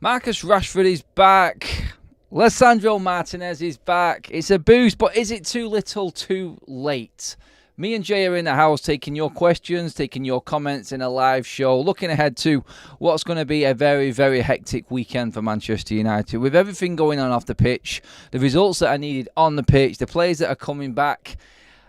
Marcus Rashford is back. Lisandro Martinez is back. It's a boost, but is it too little, too late? Me and Jay are in the house taking your questions, taking your comments in a live show, looking ahead to what's going to be a very, very hectic weekend for Manchester United. With everything going on off the pitch, the results that are needed on the pitch, the players that are coming back,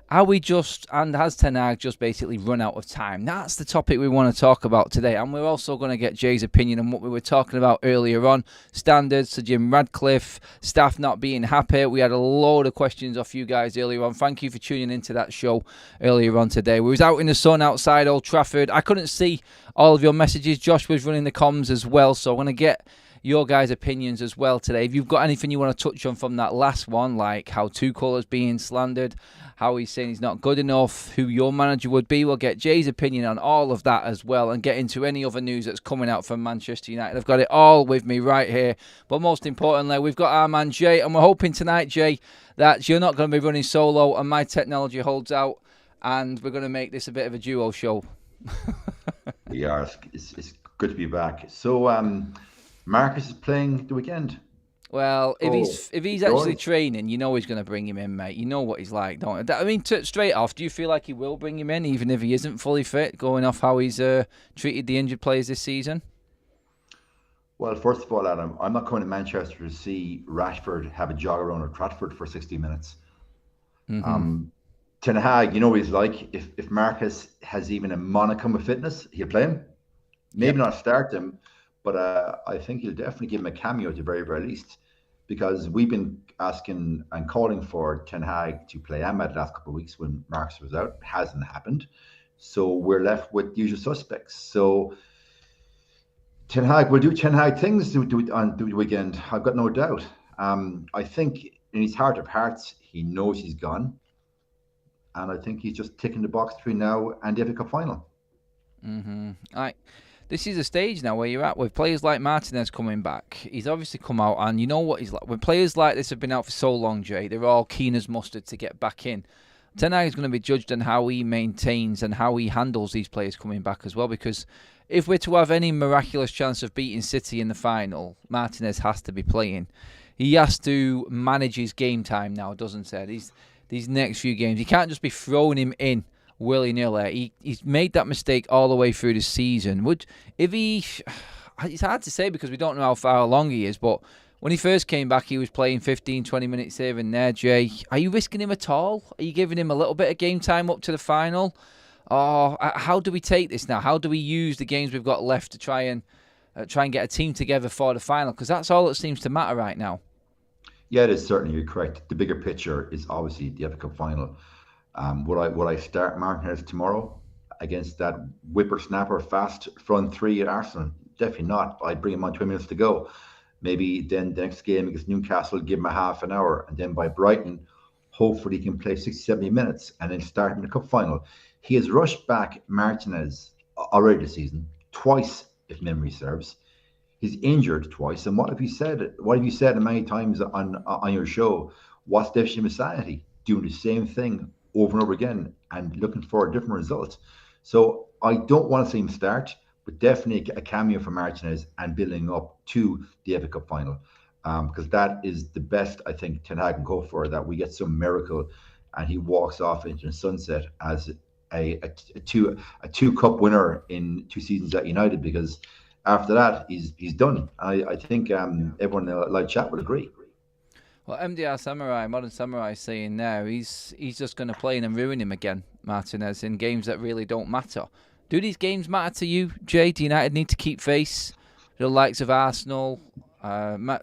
are we just, and has Ten Hag just basically run out of time? That's the topic we want to talk about today. And we're also going to get Jay's opinion on what we were talking about earlier on. Standards to Jim Radcliffe, staff not being happy. We had a load of questions off you guys earlier on. Thank you for tuning into that show earlier on today. We was out in the sun outside Old Trafford. I couldn't see all of your messages. Josh was running the comms as well. So I'm going to get your guys' opinions as well today. If you've got anything you want to touch on from that last one, like how Tuchel is being slandered, how he's saying he's not good enough, who your manager would be, we'll get Jay's opinion on all of that as well and get into any other news that's coming out from Manchester United. I've got it all with me right here. But most importantly, we've got our man Jay, and we're hoping tonight, Jay, that you're not going to be running solo and my technology holds out and we're going to make this a bit of a duo show. Yeah, it's good to be back. So, Marcus is playing the weekend. Well, if he's actually training, you know he's going to bring him in, mate. You know what he's like, don't you? I mean, straight off, do you feel like he will bring him in, even if he isn't fully fit, going off how he's treated the injured players this season? Well, first of all, Adam, I'm not coming to Manchester to see Rashford have a jog around at Trafford for 60 minutes. Mm-hmm. Ten Hag, you know what he's like. If Marcus has even a monicum of fitness, he'll play him. Maybe not start him, but I think he'll definitely give him a cameo at the very, very least. Because we've been asking and calling for Ten Hag to play Ahmed the last couple of weeks when Marcus was out. It hasn't happened. So we're left with the usual suspects. So Ten Hag will do Ten Hag things on the weekend. I've got no doubt. I think in his heart of hearts, he knows he's gone. And I think he's just ticking the box between now and the FA Cup final. Mm-hmm. This is a stage now where you're at with players like Martinez coming back. He's obviously come out, and you know what he's like. When players like this have been out for so long, Jay, they're all keen as mustard to get back in. Ten Hag is going to be judged on how he maintains and how he handles these players coming back as well, because if we're to have any miraculous chance of beating City in the final, Martinez has to be playing. He has to manage his game time now, doesn't he? These next few games. He can't just be throwing him in willy-nilly. He's made that mistake all the way through the season. It's hard to say because we don't know how far along he is, but when he first came back, he was playing 15, 20 minutes here and there, Jay. Are you risking him at all? Are you giving him a little bit of game time up to the final? Or how do we take this now? How do we use the games we've got left to try and get a team together for the final? Because that's all that seems to matter right now. Yeah, it is certainly. You're correct. The bigger picture is obviously the FA Cup final. Would I start Martinez tomorrow against that whippersnapper fast front three at Arsenal? Definitely not. I'd bring him on 20 minutes to go. Maybe then the next game against Newcastle, give him a half an hour. And then by Brighton, hopefully he can play 60, 70 minutes and then start in the cup final. He has rushed back Martinez already this season, twice, if memory serves. He's injured twice. And what have you said many times on your show? What's the definition of insanity? Doing the same thing over and over again and looking for a different result. So I don't want to see him start, but definitely a cameo for Martinez and building up to the FA Cup final, because that is the best I think Ten Hag can go for, that we get some miracle and he walks off into the sunset as a two cup winner in 2 seasons at United, because after that he's done. I think everyone in the live chat would agree. Well, MDR Samurai, Modern Samurai, is saying now he's just going to play and ruin him again, Martinez, in games that really don't matter. Do these games matter to you, Jay? Do United need to keep face the likes of Arsenal,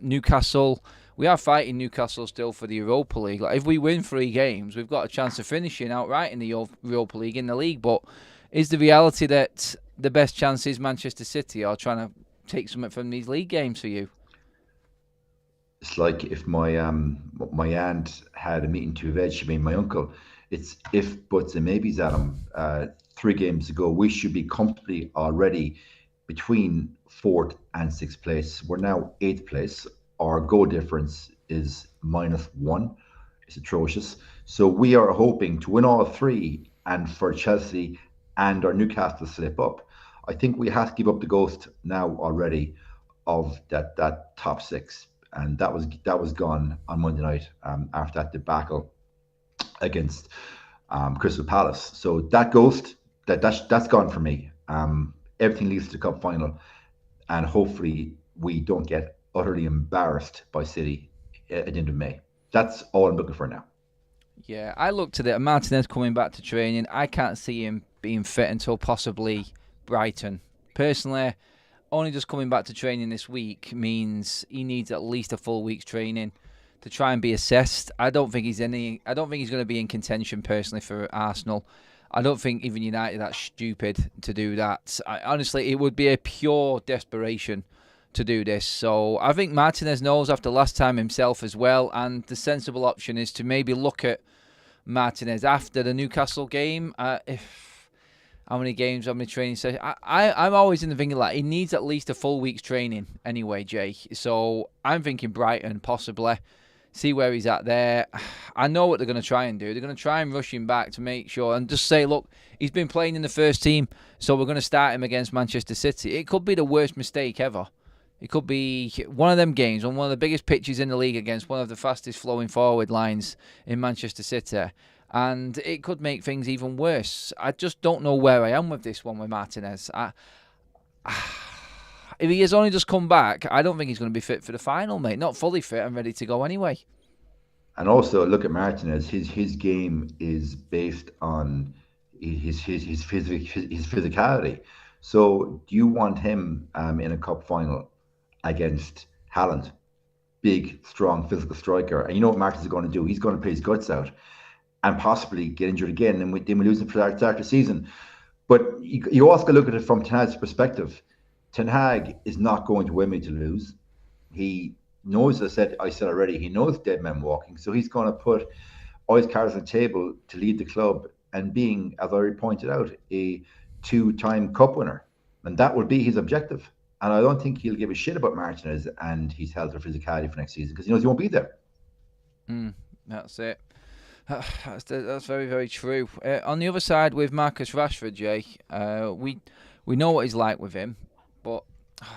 Newcastle? We are fighting Newcastle still for the Europa League. Like, if we win 3 games, we've got a chance of finishing outright in the Europa League in the league. But is the reality that the best chance is Manchester City, or trying to take something from these league games for you? It's like if my aunt had a meeting to veg, I mean my uncle. It's if, buts, and maybes, Adam. 3 games ago, we should be comfortably already between 4th and 6th place. We're now 8th place. Our goal difference is -1. It's atrocious. So we are hoping to win all 3 and for Chelsea and our Newcastle to slip up. I think we have to give up the ghost now already of that top six, and that was gone on Monday night after that debacle against Crystal Palace. So that ghost, that's gone for me. Everything leads to the cup final, and hopefully we don't get utterly embarrassed by City at the end of May. That's all I'm looking for now. Yeah, I looked at it. Martinez coming back to training. I can't see him being fit until possibly Brighton. Personally, only just coming back to training this week means he needs at least a full week's training to try and be assessed. I don't think he's going to be in contention personally for Arsenal. I don't think even United that's stupid to do that. Honestly, it would be a pure desperation to do this. So I think Martinez knows after last time himself as well, and the sensible option is to maybe look at Martinez after the Newcastle game. How many games, how many training sessions? I'm always in the thinking like he needs at least a full week's training anyway, Jay. So I'm thinking Brighton possibly. See where he's at there. I know what they're going to try and do. They're going to try and rush him back to make sure and just say, look, he's been playing in the first team, so we're going to start him against Manchester City. It could be the worst mistake ever. It could be one of them games on one of the biggest pitches in the league against one of the fastest flowing forward lines in Manchester City. And it could make things even worse. I just don't know where I am with this one with Martinez. If he has only just come back, I don't think he's going to be fit for the final, mate. Not fully fit and ready to go anyway. And also, look at Martinez. His game is based on his physicality. So, do you want him in a cup final against Haaland? Big, strong, physical striker. And you know what Martinez is going to do? He's going to play his guts out and possibly get injured again, and then we lose him for the start of the season. But you also got to look at it from Ten Hag's perspective. Ten Hag is not going to Wembley to lose. He knows, I said already, he knows dead men walking, so he's going to put all his cards on the table to lead the club and being, as I already pointed out, a two-time cup winner. And that will be his objective. And I don't think he'll give a shit about Martinez and his health or physicality for next season because he knows he won't be there. That's it. That's very, very true. On the other side, with Marcus Rashford, Jay, we know what he's like with him. But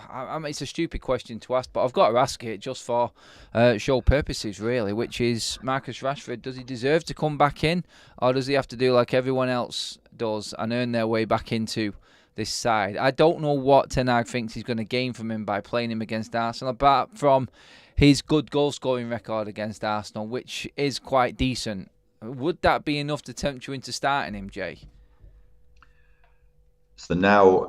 I mean, it's a stupid question to ask, but I've got to ask it just for show purposes, really, which is Marcus Rashford, does he deserve to come back in, or does he have to do like everyone else does and earn their way back into this side? I don't know what Ten Hag thinks he's going to gain from him by playing him against Arsenal, apart from his good goal-scoring record against Arsenal, which is quite decent. Would that be enough to tempt you into starting him, Jay? So now...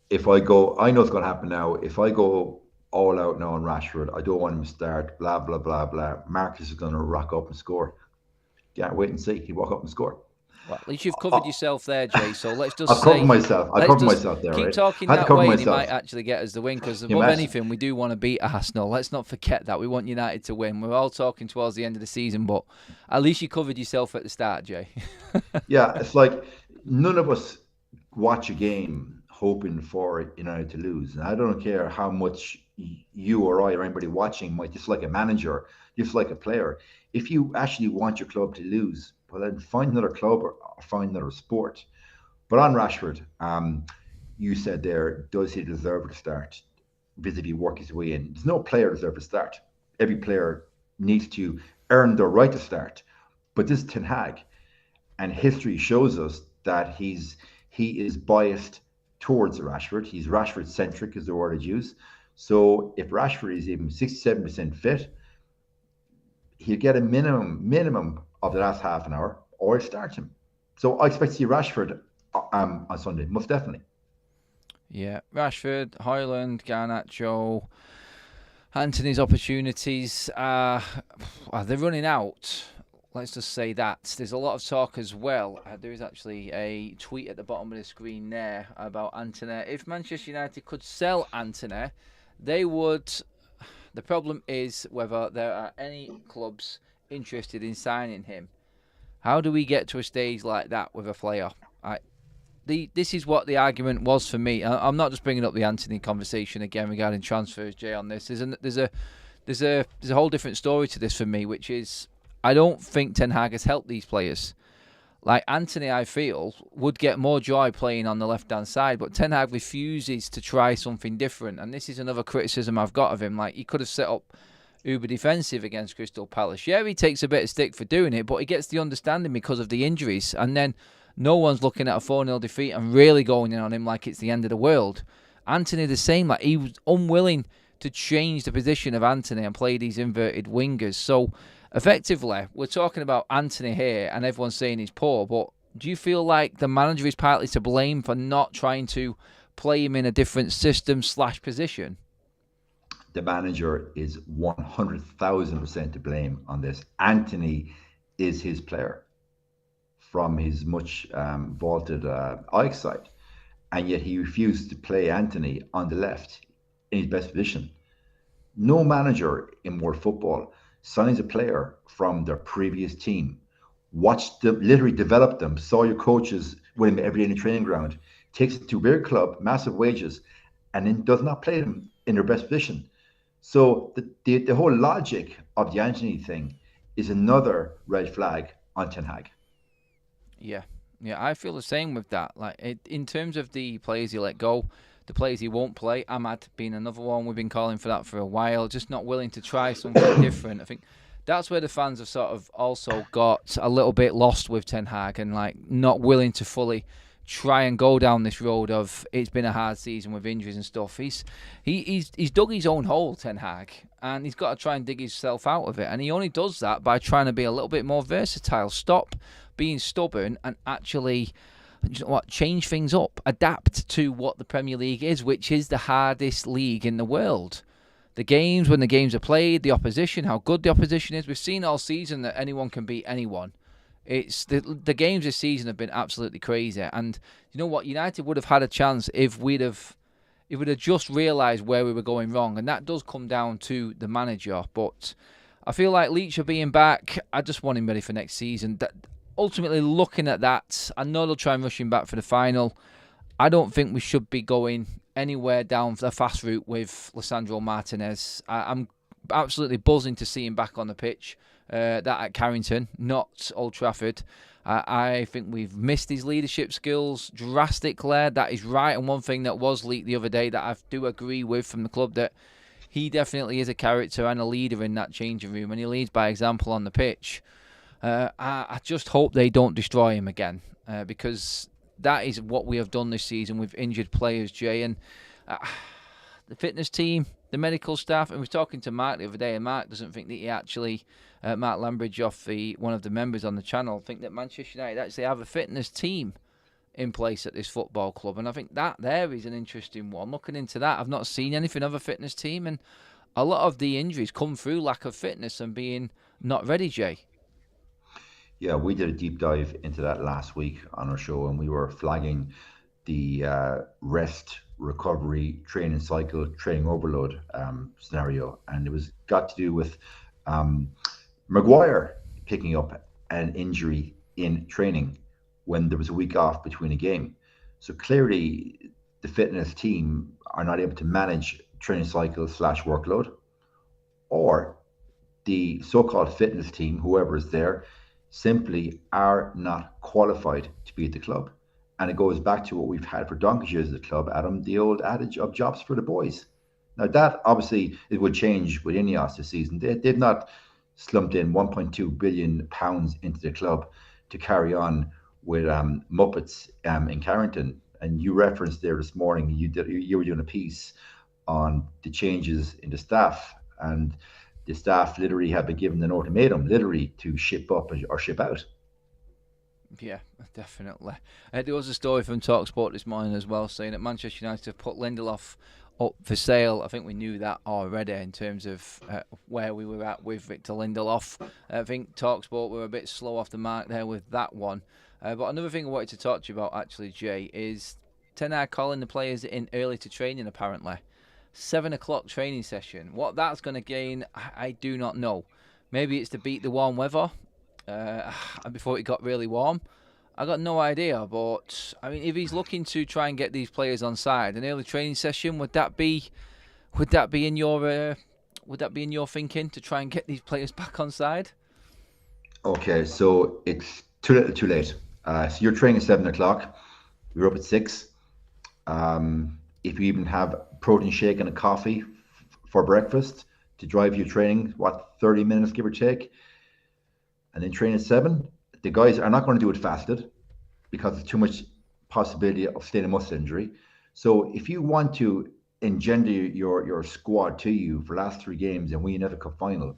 if I go, I know what's going to happen now. If I go all out now on Rashford, I don't want him to start, blah, blah, blah, blah. Marcus is going to rock up and score. Can't wait and see. He'll walk up and score. Well, at least you've covered yourself there, Jay. So let's just I've covered myself. I've covered myself there, keep right? talking that way and he might actually get us the win. Because above anything, we do want to beat Arsenal. Let's not forget that. We want United to win. We're all talking towards the end of the season, but at least you covered yourself at the start, Jay. Yeah, it's like none of us watch a game hoping for United to lose. And I don't care how much you or I or anybody watching might dislike a manager, dislike a player. If you actually want your club to lose, well, then find another club or find another sport. But on Rashford, you said there, does he deserve to start? Vis-a-vis work his way in. There's no player deserves to start. Every player needs to earn the right to start. But this is Ten Hag, and history shows us that he is biased towards Rashford. He's Rashford-centric is the word I'd use. So if Rashford is even 67% fit, he'll get a minimum of the last half an hour, or start him. So I expect to see Rashford on Sunday, most definitely. Yeah, Rashford, Højlund, Garnacho, Antony's opportunities are they're running out. Let's just say that. There's a lot of talk as well. There is actually a tweet at the bottom of the screen there about Antony. If Manchester United could sell Antony, they would. The problem is whether there are any clubs interested in signing him. How do we get to a stage like that with a player? This is what the argument was for me. I'm not just bringing up the Antony conversation again regarding transfers, Jay, on this. There's a whole different story to this for me, which is I don't think Ten Hag has helped these players. Like Antony, I feel, would get more joy playing on the left-hand side, but Ten Hag refuses to try something different. And this is another criticism I've got of him. Like, he could have set up uber defensive against Crystal Palace. Yeah, he takes a bit of stick for doing it, but he gets the understanding because of the injuries. And then no one's looking at a 4-0 defeat and really going in on him like it's the end of the world. Antony the same. Like, he was unwilling to change the position of Antony and play these inverted wingers. So effectively, we're talking about Antony here and everyone's saying he's poor, but do you feel like the manager is partly to blame for not trying to play him in a different system/position? The manager is 100,000% to blame on this. Antony is his player from his much vaulted Ajax side, and yet he refused to play Antony on the left in his best position. No manager in world football signs a player from their previous team, watched them, literally develop them, saw your coaches with him every day in the training ground, takes it to a big club, massive wages, and then does not play them in their best position. So the whole logic of the Antony thing is another red flag on Ten Hag. Yeah, I feel the same with that. Like, in terms of the players he let go, the players he won't play, Ahmad being another one. We've been calling for that for a while. Just not willing to try something different. I think that's where the fans have sort of also got a little bit lost with Ten Hag and like not willing to fully try and go down this road of it's been a hard season with injuries and stuff. He's dug his own hole, Ten Hag, and he's got to try and dig himself out of it. And he only does that by trying to be a little bit more versatile. Stop being stubborn and actually, change things up, adapt to what the Premier League is, which is the hardest league in the world. The games, when the games are played, the opposition, how good the opposition is. We've seen all season that anyone can beat anyone. It's the games this season have been absolutely crazy. And you know what? United would have had a chance if we'd have just realised where we were going wrong. And that does come down to the manager. But I feel like Leach being back, I just want him ready for next season. Ultimately, looking at that, I know they'll try and rush him back for the final. I don't think we should be going anywhere down the fast route with Lisandro Martinez. I'm absolutely buzzing to see him back on the pitch. That at Carrington, not Old Trafford. I think we've missed his leadership skills drastically. That is right. And one thing that was leaked the other day that I do agree with from the club, that he definitely is a character and a leader in that changing room, and he leads by example on the pitch. I just hope they don't destroy him again, because that is what we have done this season with injured players, Jay. And the fitness team, the medical staff, and we were talking to Mark the other day, and Mark doesn't think that he actually, Mark Lambridge, one of the members on the channel, think that Manchester United actually have a fitness team in place at this football club. And I think that there is an interesting one. Looking into that, I've not seen anything of a fitness team, and a lot of the injuries come through lack of fitness and being not ready, Jay. Yeah, we did a deep dive into that last week on our show, and we were flagging the rest, recovery, training cycle, training overload scenario. And it was got to do with Maguire picking up an injury in training when there was a week off between a game. So clearly the fitness team are not able to manage training cycle / workload, or the so-called fitness team, whoever is there, simply are not qualified to be at the club. And it goes back to what we've had for donkey's years at the club, Adam, the old adage of jobs for the boys. Now that obviously it would change with Ineos this season. They've not slumped in £1.2 billion into the club to carry on with Muppets in Carrington. And you referenced there this morning, you were doing a piece on the changes in the staff, and the staff literally have been given an ultimatum, literally, to ship up or ship out. Yeah, definitely. There was a story from TalkSport this morning as well, saying that Manchester United have put Lindelof up for sale. I think we knew that already in terms of where we were at with Victor Lindelof. I think TalkSport were a bit slow off the mark there with that one. But another thing I wanted to talk to you about, actually, Jay, is Ten Hag calling the players in early to training, apparently. 7 o'clock training session. What that's going to gain, I do not know. Maybe it's to beat the warm weather before it got really warm. I got no idea. But I mean, if he's looking to try and get these players on side, an early training session, would that be in your thinking to try and get these players back on side? Okay, so it's too little, too late. So you're training at 7 o'clock. You're up at 6. If you even have protein shake and a coffee for breakfast to drive your training, 30 minutes give or take, and then train at 7. The guys are not going to do it fasted because there's too much possibility of staying in muscle injury. So if you want to engender your squad to you for the last 3 games and win an FA Cup final,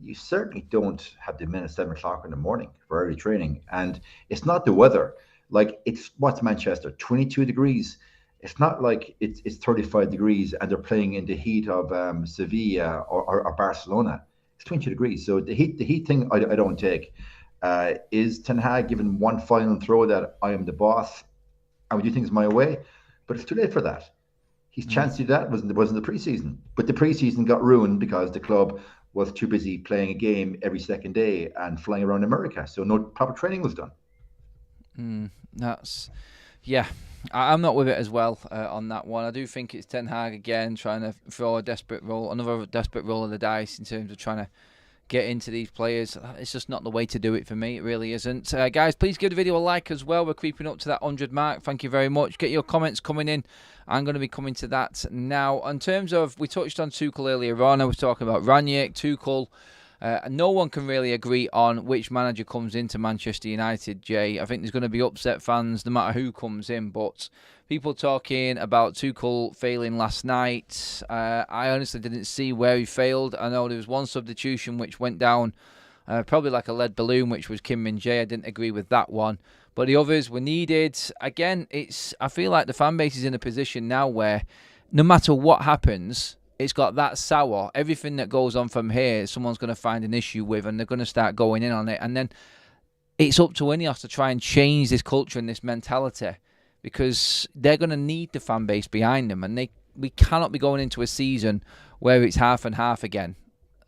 you certainly don't have the men at 7 o'clock in the morning for early training. And it's not the weather. Like, what's Manchester, 22 degrees. It's not like it's 35 degrees and they're playing in the heat of Sevilla or Barcelona. It's 20 degrees. So the heat thing I don't take. Is Ten Hag given one final throw that I am the boss and we do things my way? But it's too late for that. His chance to do that wasn't the preseason. But the preseason got ruined because the club was too busy playing a game every second day and flying around America. So no proper training was done. I'm not with it as well on that one. I do think it's Ten Hag again trying to throw another desperate roll of the dice in terms of trying to get into these players. It's just not the way to do it for me. It really isn't. Guys, please give the video a like as well. We're creeping up to that 100 mark. Thank you very much. Get your comments coming in. I'm going to be coming to that now. In terms of, we touched on Tuchel earlier on. I was talking about Rangnick, Tuchel. No one can really agree on which manager comes into Manchester United, Jay. I think there's going to be upset fans no matter who comes in, but people talking about Tuchel failing last night. I honestly didn't see where he failed. I know there was one substitution which went down probably like a lead balloon, which was Kim Min-jae. I didn't agree with that one. But the others were needed. Again, I feel like the fan base is in a position now where no matter what happens, it's got that sour. Everything that goes on from here, someone's going to find an issue with, and they're going to start going in on it. And then it's up to Ineos to try and change this culture and this mentality, because they're going to need the fan base behind them. And we cannot be going into a season where it's half and half again.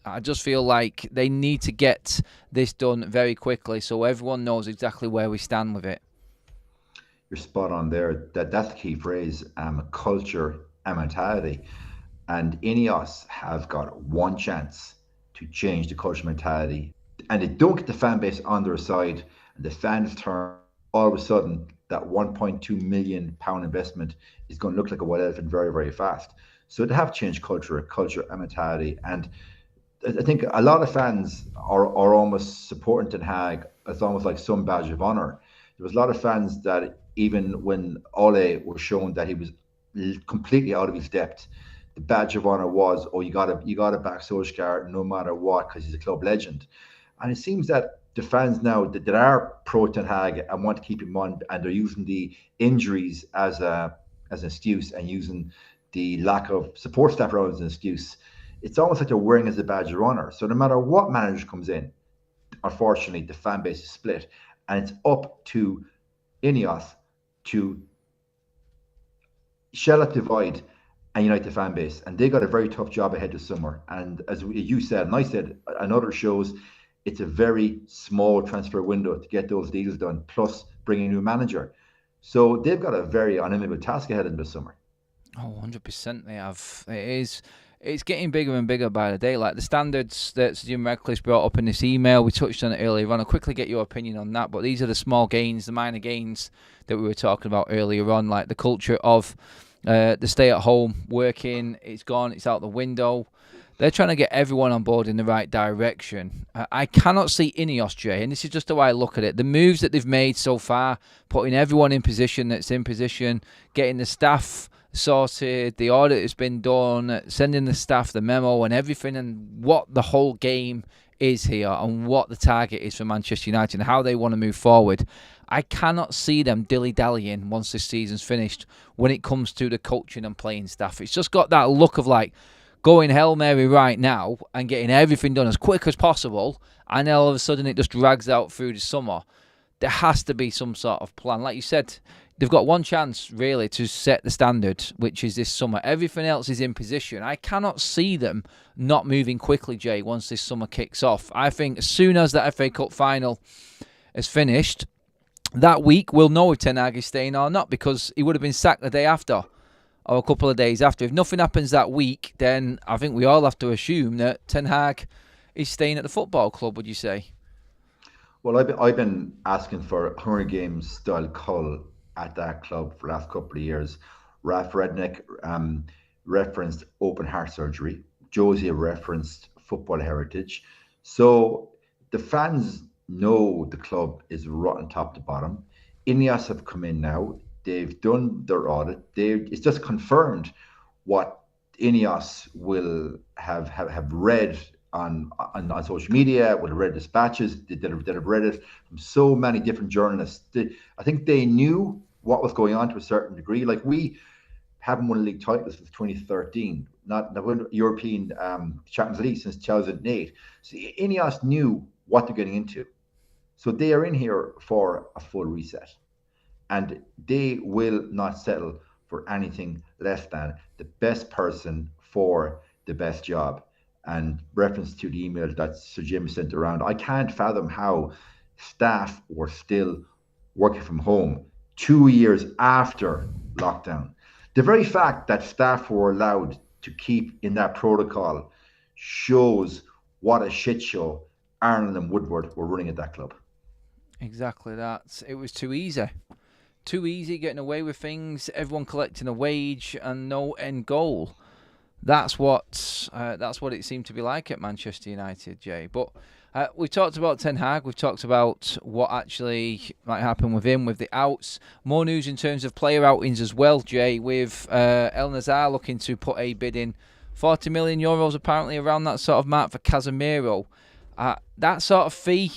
I just feel like they need to get this done very quickly so everyone knows exactly where we stand with it. You're spot on there. That's the key phrase, culture and mentality. And Ineos have got one chance to change the culture mentality. And they don't get the fan base on their side, and the fans turn, all of a sudden, that £1.2 million investment is going to look like a white elephant very, very fast. So they have changed culture and mentality. And I think a lot of fans are almost supporting Ten Hag. It's almost like some badge of honor. There was a lot of fans that even when Ole was shown that he was completely out of his depth, the badge of honor was, you got to back Solskjaer no matter what because he's a club legend. And it seems that the fans now that are pro Ten Hag and want to keep him on, and they're using the injuries as an excuse and using the lack of support staff around as an excuse. It's almost like they're wearing as a badge of honor. So no matter what manager comes in, unfortunately, the fan base is split. And it's up to Ineos to shell that divide and unite the fan base. And they got a very tough job ahead this summer. And as you said, and I said, and others shows, it's a very small transfer window to get those deals done, plus bring a new manager. So they've got a very unenviable task ahead of them this summer. Oh, 100% they have. It's getting bigger and bigger by the day. Like the standards that Jim Radcliffe brought up in this email, we touched on it earlier on. I'll quickly get your opinion on that. But these are the small gains, the minor gains that we were talking about earlier on. Like the culture of the stay-at-home working, it's gone, it's out the window. They're trying to get everyone on board in the right direction. I cannot see Ineos, Jay, and this is just the way I look at it. The moves that they've made so far, putting everyone in position that's in position, getting the staff sorted, the audit has been done, sending the staff the memo and everything, and what the whole game is here and what the target is for Manchester United and how they want to move forward. I cannot see them dilly-dallying once this season's finished when it comes to the coaching and playing staff. It's just got that look of like going Hail Mary right now and getting everything done as quick as possible, and then all of a sudden it just drags out through the summer. There has to be some sort of plan. Like you said, they've got one chance, really, to set the standard, which is this summer. Everything else is in position. I cannot see them not moving quickly, Jay, once this summer kicks off. I think as soon as that FA Cup final is finished, that week we'll know if Ten Hag is staying or not, because he would have been sacked the day after or a couple of days after. If nothing happens that week, then I think we all have to assume that Ten Hag is staying at the football club, would you say? Well, I've been asking for Hunger Games style cull at that club for the last couple of years. Ralf Rangnick referenced open heart surgery. Josie referenced football heritage. So the fans know the club is rotten top to bottom. Ineos have come in now. They've done their audit. It's just confirmed what Ineos will have read on social media, would have read dispatches, that have read it from so many different journalists. I think they knew what was going on to a certain degree. Like, we haven't won a league title since 2013, not won European Champions League since 2008. So Ineos knew what they're getting into. So they are in here for a full reset. And they will not settle for anything less than the best person for the best job. And reference to the email that Sir Jim sent around, I can't fathom how staff were still working from home 2 years after lockdown. The very fact that staff were allowed to keep in that protocol shows what a shit show Arnold and Woodward were running at that club. Exactly that. It was too easy. Too easy getting away with things, everyone collecting a wage and no end goal. That's what it seemed to be like at Manchester United, Jay. But we've talked about Ten Hag. We've talked about what actually might happen with him, with the outs. More news in terms of player outings as well, Jay, with El Nazar looking to put a bid in. 40 million euros apparently, around that sort of mark for Casemiro. That sort of fee,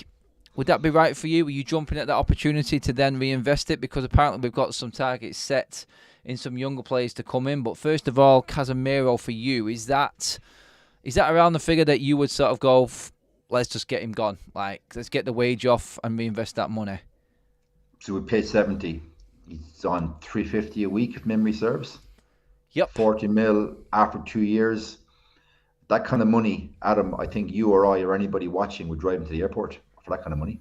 would that be right for you? Are you jumping at that opportunity to then reinvest it? Because apparently we've got some targets set in some younger players to come in. But first of all, Casemiro for you, is that around the figure that you would sort of go, let's just get him gone? Like, let's get the wage off and reinvest that money. So we pay 70. He's on 350 a week, if memory serves. Yep. 40 mil after 2 years. That kind of money, Adam, I think you or I or anybody watching would drive him to the airport for that kind of money.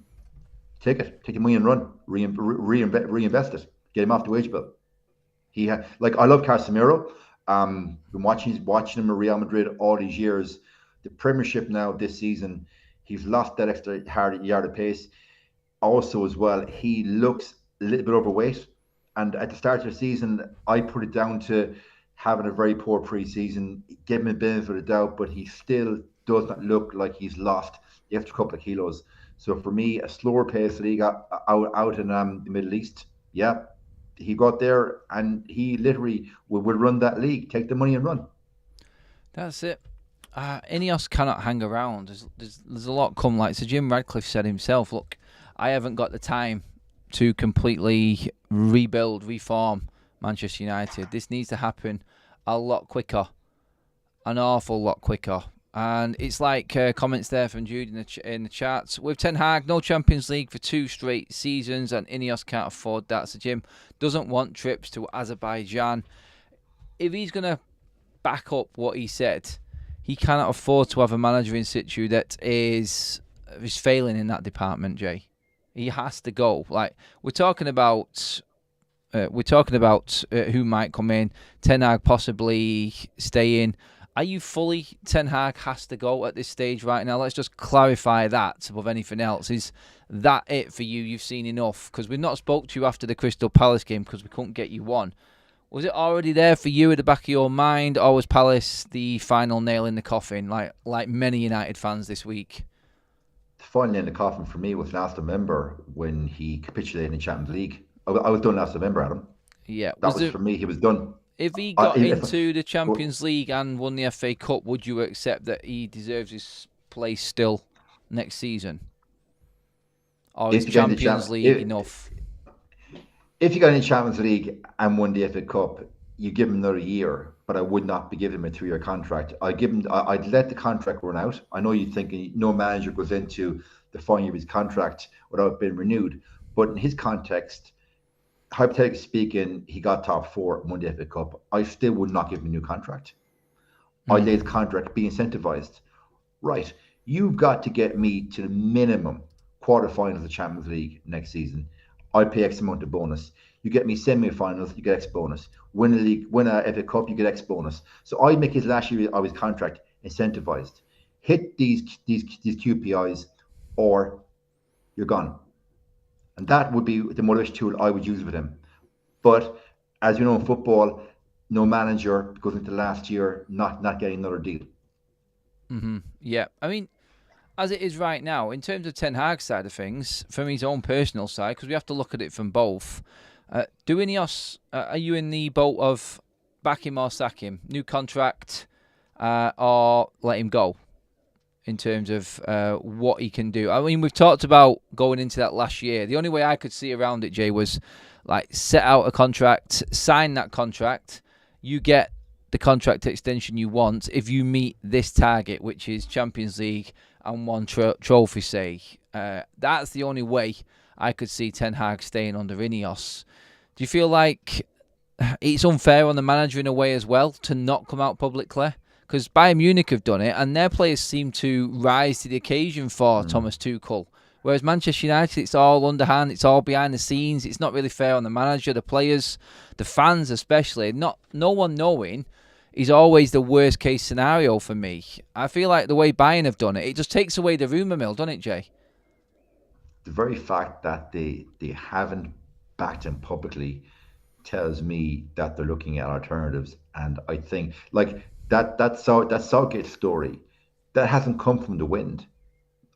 Take it. Take the money and run. Reinvest it. Get him off the wage bill. I love Casemiro. Been watching him at Real Madrid all these years. The Premiership now this season, he's lost that extra yard of pace. Also, as well, he looks a little bit overweight. And at the start of the season, I put it down to having a very poor pre-season, give him a benefit of the doubt, but he still does not look like he's lost the extra couple of kilos. So for me, a slower pace league out in the Middle East, yeah, he got there and he literally would run that league, take the money and run. That's it. Ineos cannot hang around. There's a lot come. Like Sir Jim Radcliffe said himself, look, I haven't got the time to completely rebuild, reform Manchester United. This needs to happen a lot quicker, an awful lot quicker. And it's like comments there from Jude in the chat. With Ten Hag, no Champions League for 2 straight seasons, and Ineos can't afford that. So Jim doesn't want trips to Azerbaijan. If he's going to back up what he said, he cannot afford to have a manager in situ that is failing in that department, Jay. He has to go. Like, we're talking about who might come in. Ten Hag possibly stay in. Are you fully Ten Hag has to go at this stage right now? Let's just clarify that above anything else. Is that it for you? You've seen enough? Because we've not spoke to you after the Crystal Palace game because we couldn't get you on. Was it already there for you at the back of your mind, or was Palace the final nail in the coffin, like many United fans this week? The final nail in the coffin for me was last November when he capitulated in the Champions League. I was done last November, Adam. Yeah. That was for me, he was done. If he got into the Champions League and won the FA Cup, would you accept that he deserves his place still next season? Or is Champions League enough? If you got in the Champions League and won the FA Cup, you give him another year, but I would not be giving him a 3-year contract. I'd let the contract run out. I know you're thinking no manager goes into the final year of his contract without being renewed, but in his context, hypothetically speaking, he got top 4 and won the FA Cup. I still would not give him a new contract. I'd let the contract be incentivized. Right, you've got to get me to the minimum quarterfinals of the Champions League next season. I pay X amount of bonus. You get me semi-finals, you get X bonus. Win a league, win a FA Cup, you get X bonus. So I make his last year of his contract incentivized. Hit these QPIs, or you're gone. And that would be the motivation tool I would use with him. But as you know, in football, no manager goes into last year not getting another deal. Yeah, I mean, as it is right now, in terms of Ten Hag's side of things, from his own personal side, because we have to look at it from both, do Ineos, are you in the boat of back him or sack him, new contract, or let him go? In terms of what he can do. I mean, we've talked about going into that last year. The only way I could see around it, Jay, was like set out a contract, sign that contract. You get the contract extension you want if you meet this target, which is Champions League and one trophy, say. That's the only way I could see Ten Hag staying under Ineos. Do you feel like it's unfair on the manager in a way as well to not come out publicly? Because Bayern Munich have done it, and their players seem to rise to the occasion for Thomas Tuchel. Whereas Manchester United, it's all underhand, it's all behind the scenes. It's not really fair on the manager, the players, the fans especially. No one knowing is always the worst case scenario for me. I feel like the way Bayern have done it just takes away the rumour mill, doesn't it, Jay? The very fact that they haven't backed him publicly tells me that they're looking at alternatives. And I think, like, that Southgate story, that hasn't come from the wind.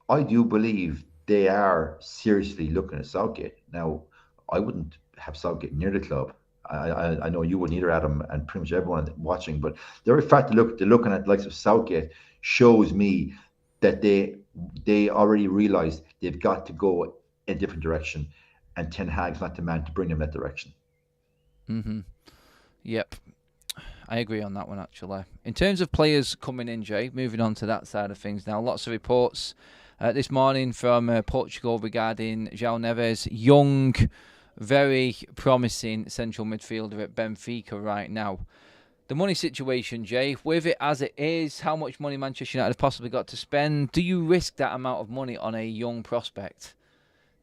I do believe they are seriously looking at Southgate. Now, I wouldn't have Southgate near the club. I know you wouldn't either, Adam, and pretty much everyone watching. But the very fact they're looking at the likes of Southgate shows me that they already realise they've got to go in a different direction, and Ten Hag's not the man to bring them that direction. Yep. I agree on that one, actually. In terms of players coming in, Jay, moving on to that side of things now, lots of reports this morning from Portugal regarding João Neves, young, very promising central midfielder at Benfica right now. The money situation, Jay, with it as it is, how much money Manchester United have possibly got to spend, do you risk that amount of money on a young prospect?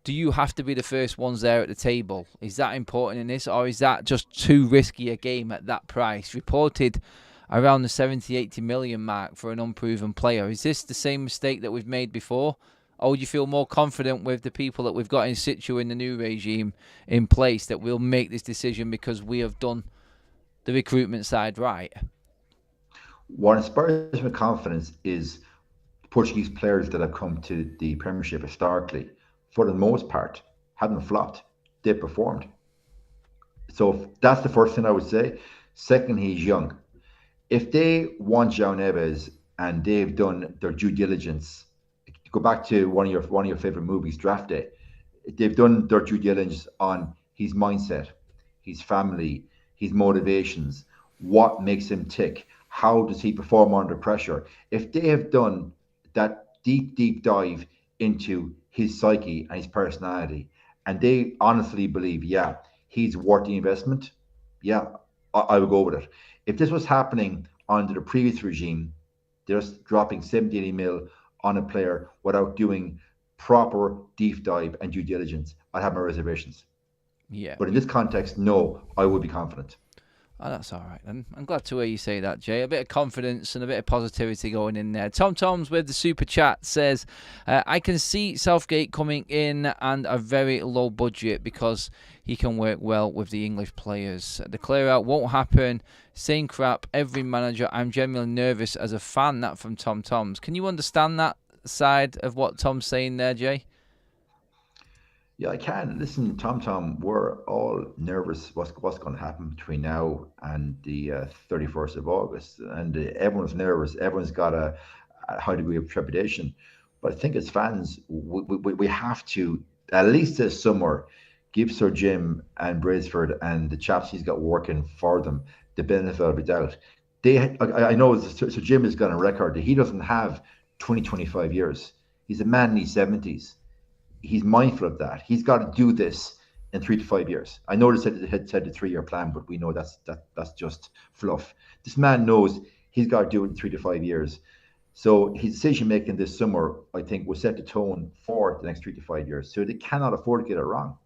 Do you have to be the first ones there at the table? Is that important in this, or is that just too risky a game at that price? Reported around the 70-80 million mark for an unproven player. Is this the same mistake that we've made before? Or would you feel more confident with the people that we've got in situ in the new regime in place that we'll make this decision because we have done the recruitment side right? What inspires my confidence is Portuguese players that have come to the Premiership historically, for the most part, haven't flopped. They performed. So that's the first thing I would say. Second, he's young. If they want João Neves and they've done their due diligence, go back to one of your favorite movies, Draft Day. They've done their due diligence on his mindset, his family, his motivations, what makes him tick, how does he perform under pressure. If they have done that deep dive into his psyche and his personality, and they honestly believe, yeah, he's worth the investment, yeah, I would go with it. If this was happening under the previous regime, just dropping 70, 80 mil on a player without doing proper deep dive and due diligence, I'd have my reservations. Yeah. But in this context, no, I would be confident. Oh, that's all right then. I'm glad to hear you say that, Jay. A bit of confidence and a bit of positivity going in there. Tom's with the super chat says, I can see Southgate coming in and a very low budget because he can work well with the English players. The clear out won't happen. Same crap, every manager. I'm genuinely nervous as a fan. That from Tom's. Can you understand that side of what Tom's saying there, Jay? Yeah, I can. Listen, Tom, we're all nervous what's going to happen between now and the 31st of August. And everyone's nervous. Everyone's got a high degree of trepidation. But I think as fans, we have to, at least this summer, give Sir Jim and Brailsford and the chaps he's got working for them the benefit of the doubt. I know Sir Jim has got a record that he doesn't have 25 years. He's a man in his 70s. He's mindful of that. He's got to do this in 3 to 5 years. I know they had said a 3-year plan, but we know that's just fluff. This man knows he's got to do it in 3 to 5 years. So his decision making this summer, I think, will set the tone for the next 3 to 5 years. So they cannot afford to get it wrong.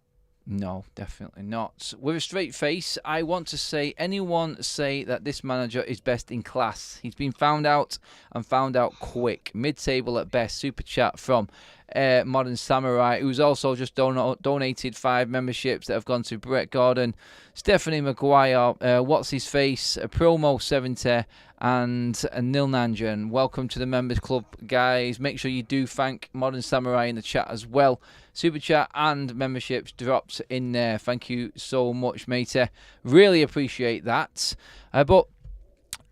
No, definitely not. With a straight face, I want to say, anyone say that this manager is best in class. He's been found out and found out quick. Mid-table at best. Super chat from Modern Samurai, who's also just donated 5 memberships that have gone to Brett Gordon, Stephanie Maguire, What's His Face, Promo 70, and Nil Nanjan. Welcome to the Members Club, guys. Make sure you do thank Modern Samurai in the chat as well. Super chat and memberships dropped in there. Thank you so much, matey. Really appreciate that. But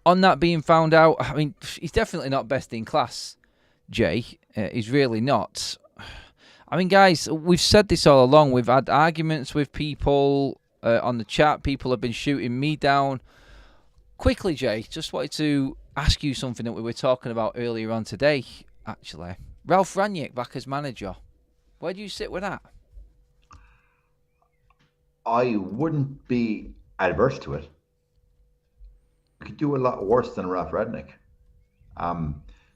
on that being found out, I mean, he's definitely not best in class, Jay. He's really not. I mean, guys, we've said this all along. We've had arguments with people on the chat. People have been shooting me down. Quickly, Jay, just wanted to ask you something that we were talking about earlier on today, actually. Ralf Rangnick back as manager. Where do you sit with that? I wouldn't be adverse to it. You could do a lot worse than Ralf Rangnick.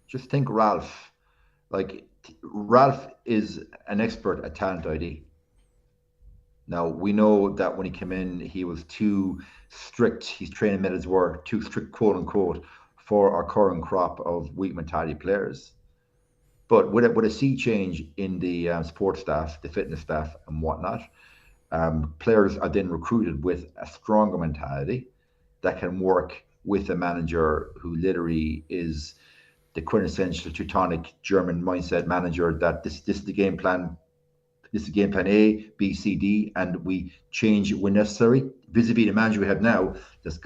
Just think Ralf. Like, Ralf is an expert at talent ID. Now, we know that when he came in, he was too strict. His training methods were too strict, quote unquote, for our current crop of weak mentality players. But with a sea change in the support staff, the fitness staff, and whatnot, players are then recruited with a stronger mentality that can work with a manager who literally is the quintessential Teutonic German mindset manager, that this is the game plan. This is game plan A, B, C, D, and we change it when necessary. Vis-a-vis the manager we have now, does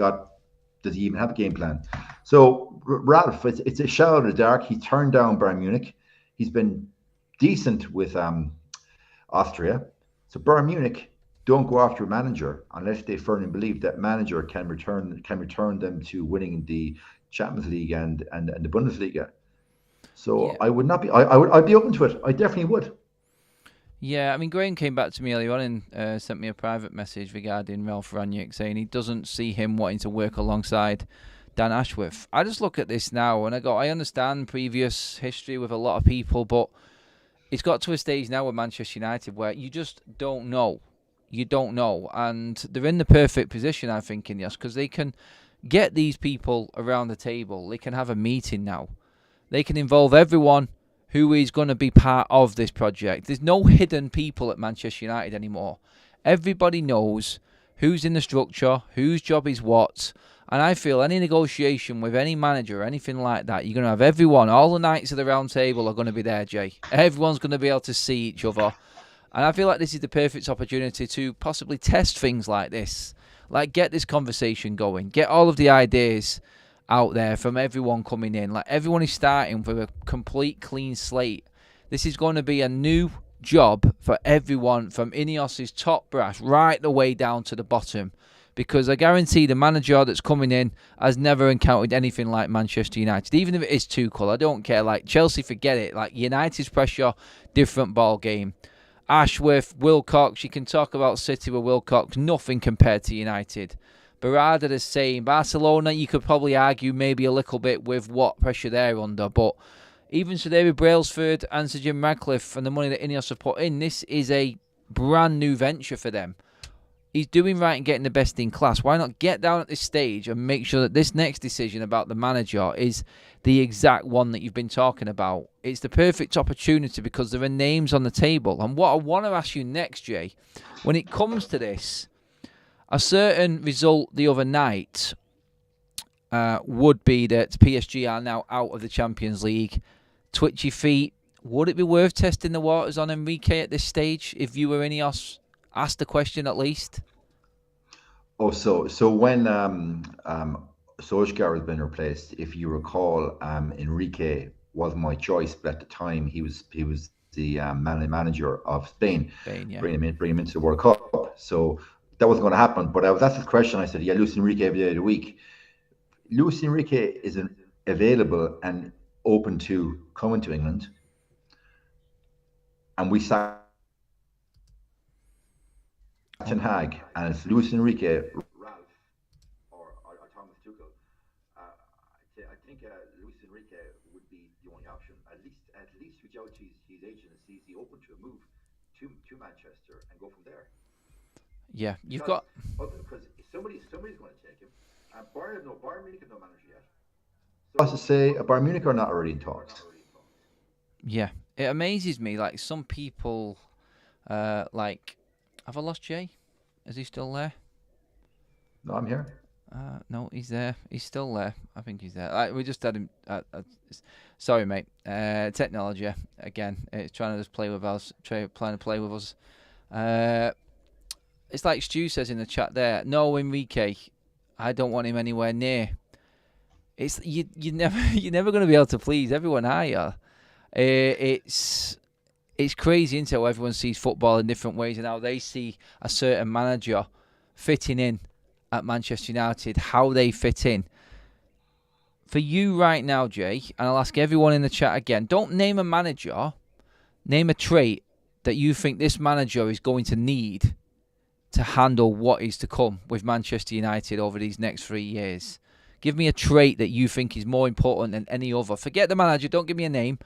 he even have a game plan? So Ralf, it's a shadow in the dark. He turned down Bayern Munich. He's been decent with Austria. So Bayern Munich don't go after a manager unless they firmly believe that manager can return them to winning the Champions League and the Bundesliga. So yeah. I would not be. I'd be open to it. I definitely would. Yeah, I mean, Graham came back to me earlier on and sent me a private message regarding Ralf Rangnick, saying he doesn't see him wanting to work alongside Dan Ashworth. I just look at this now and I go, I understand previous history with a lot of people, but it's got to a stage now with Manchester United where you just don't know. You don't know. And they're in the perfect position, I think, Ineos, because they can get these people around the table. They can have a meeting now. They can involve everyone who is going to be part of this project. There's no hidden people at Manchester United anymore. Everybody knows who's in the structure, whose job is what. And I feel any negotiation with any manager or anything like that, you're going to have everyone, all the knights of the round table are going to be there, Jay. Everyone's going to be able to see each other. And I feel like this is the perfect opportunity to possibly test things like this. Like, get this conversation going. Get all of the ideas out there from everyone coming in. Like, everyone is starting with a complete clean slate. This is going to be a new job for everyone from Ineos' top brass right the way down to the bottom. Because I guarantee the manager that's coming in has never encountered anything like Manchester United. Even if it is Tuchel, I don't care. Like, Chelsea, forget it. Like, United's pressure, different ball game. Ashworth, Wilcox, you can talk about City with Wilcox, nothing compared to United. Barada the same. Barcelona, you could probably argue maybe a little bit with what pressure they're under, but even Sir David Brailsford and Sir Jim Radcliffe and the money that Ineos have put in, this is a brand new venture for them. He's doing right and getting the best in class. Why not get down at this stage and make sure that this next decision about the manager is the exact one that you've been talking about? It's the perfect opportunity because there are names on the table. And what I want to ask you next, Jay, when it comes to this, a certain result the other night would be that PSG are now out of the Champions League. Twitchy feet. Would it be worth testing the waters on Enrique at this stage if you were Ineos? Ask the question at least. Oh, so when Solskjaer has been replaced, if you recall, Enrique was my choice, but at the time he was the manager of Spain. Yeah. Bring him into the World Cup. So that wasn't going to happen. But I was asked this question. I said, yeah, Luis Enrique every day of the week. Luis Enrique is available and open to coming to England, and we sacked Ten Hag, and it's Luis Enrique, Ralf, or Thomas Tuchel. I think Luis Enrique would be the only option. At least reach out to his agent and see is he open to a move to Manchester and go from there. Yeah, because somebody's going to take him. Bayern Munich have no manager yet. So I was to say, Bayern Munich are not already in talks. Yeah, it amazes me. Like some people, like, have I lost Jay? Is he still there? No, I'm here. No, he's there. He's still there. I think he's there. We just had him. Sorry, mate. Technology again. It's trying to just play with us. Trying to play with us. It's like Stu says in the chat there. No, Enrique, I don't want him anywhere near. It's you're never going to be able to please everyone, are you? It's crazy, isn't it? How everyone sees football in different ways, and how they see a certain manager fitting in at Manchester United, how they fit in. For you right now, Jay, and I'll ask everyone in the chat again, don't name a manager, name a trait that you think this manager is going to need to handle what is to come with Manchester United over these next 3 years. Give me a trait that you think is more important than any other. Forget the manager, don't give me a name.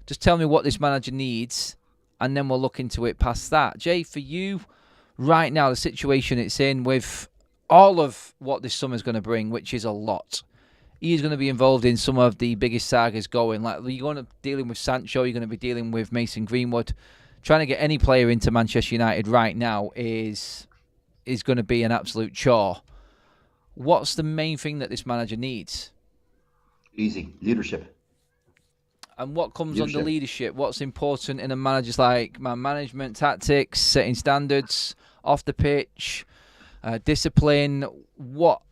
Just tell me what this manager needs, and then we'll look into it past that. Jay, for you right now, the situation it's in with all of what this summer's going to bring, which is a lot. He's going to be involved in some of the biggest sagas going. Like, you're going to be dealing with Sancho, you're going to be dealing with Mason Greenwood. Trying to get any player into Manchester United right now is going to be an absolute chore. What's the main thing that this manager needs? Easy. Leadership. And what comes under leadership? What's important in a manager's like man management, tactics, setting standards, off the pitch, discipline? What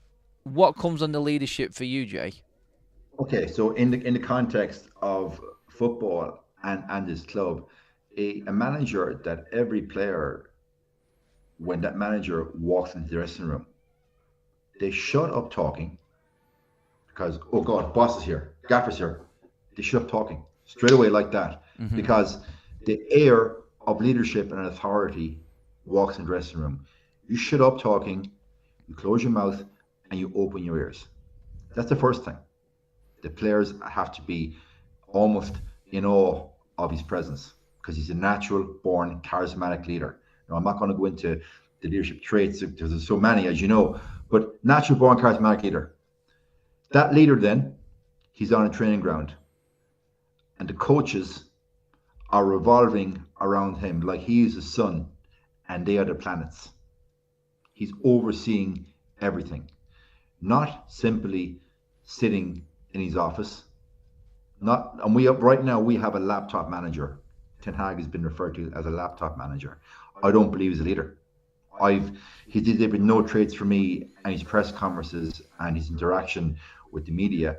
comes under leadership for you, Jay? Okay, so in the context of football and this club, a manager that every player, when that manager walks into the dressing room, they shut up talking because, oh God, boss is here, gaffer's here. They shut up talking straight away like that, because the air of leadership and authority walks in the dressing room. You shut up talking, you close your mouth, and you open your ears. That's the first thing. The players have to be almost in awe of his presence, because he's a natural born charismatic leader. Now, I'm not going to go into the leadership traits, because there's so many, as you know, but natural born charismatic leader. That leader then, he's on a training ground, and the coaches are revolving around him like he is the sun and they are the planets. He's overseeing everything, not simply sitting in his office. Right now we have a laptop manager. Ten Hag has been referred to as a laptop manager. I don't believe he's a leader. He delivered no traits for me, and his press conferences and his interaction with the media,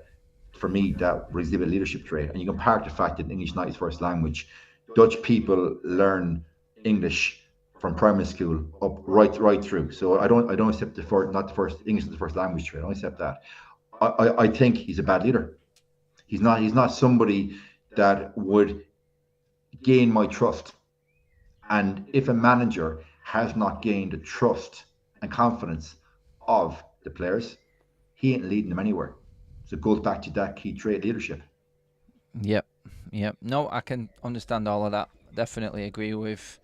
for me, that would exhibit a leadership trait. And you can park the fact that English is not his first language. Dutch people learn English from primary school up right through. So I don't accept English is the first language trait. I don't accept that. I think he's a bad leader. He's not somebody that would gain my trust. And if a manager has not gained the trust and confidence of the players, he ain't leading them anywhere. So it goes back to that key trait, leadership. Yep. No, I can understand all of that. Definitely agree with